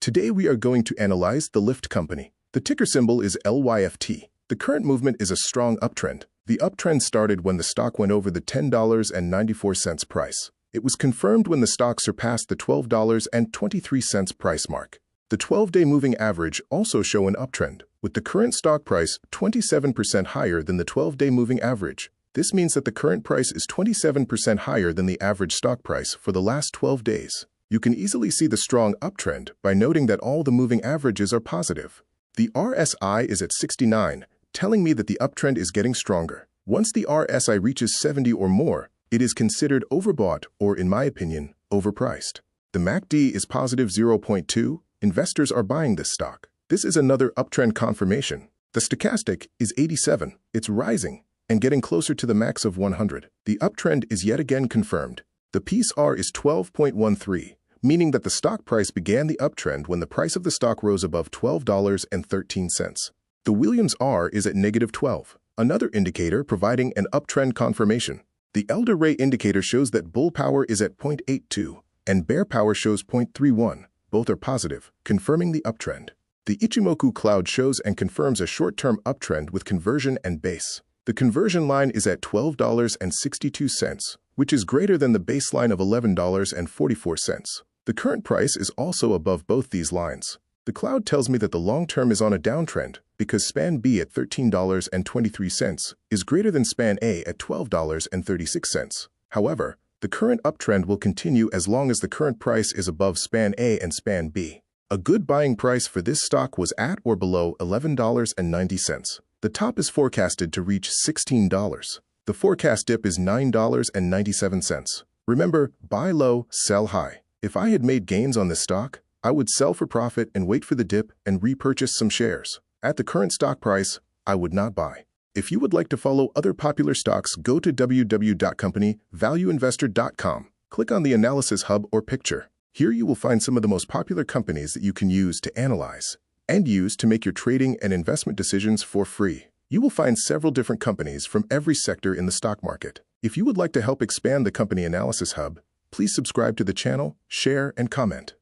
Today we are going to analyze the Lyft company. The ticker symbol is LYFT. The current movement is a strong uptrend. The uptrend started when the stock went over the $10.94 price. It was confirmed when the stock surpassed the $12.23 price mark. The 12-day moving average also show an uptrend, with the current stock price 27% higher than the 12-day moving average. This means that the current price is 27% higher than the average stock price for the last 12 days. You can easily see the strong uptrend by noting that all the moving averages are positive. The RSI is at 69, telling me that the uptrend is getting stronger. Once the RSI reaches 70 or more, it is considered overbought or, in my opinion, overpriced. The MACD is positive 0.2. Investors are buying this stock. This is another uptrend confirmation. The stochastic is 87. It's rising and getting closer to the max of 100. The uptrend is yet again confirmed. The PSR is 12.13, meaning that the stock price began the uptrend when the price of the stock rose above $12.13. The Williams R is at -12, another indicator providing an uptrend confirmation. The Elder Ray indicator shows that bull power is at 0.82 and bear power shows 0.31. Both are positive, confirming the uptrend. The Ichimoku cloud shows and confirms a short-term uptrend with conversion and base. The conversion line is at $12.62, which is greater than the baseline of $11.44. The current price is also above both these lines. The cloud tells me that the long term is on a downtrend because span B at $13.23 is greater than span A at $12.36. However, the current uptrend will continue as long as the current price is above span A and span B. A good buying price for this stock was at or below $11.90. The top is forecasted to reach $16. The forecast dip is $9.97. Remember, buy low, sell high. If I had made gains on this stock, I would sell for profit and wait for the dip and repurchase some shares. At the current stock price, I would not buy. If you would like to follow other popular stocks, go to www.companyvalueinvestor.com. Click on the Analysis Hub or picture. Here you will find some of the most popular companies that you can use to analyze and use to make your trading and investment decisions for free. You will find several different companies from every sector in the stock market. If you would like to help expand the Company Analysis Hub, please subscribe to the channel, share, and comment.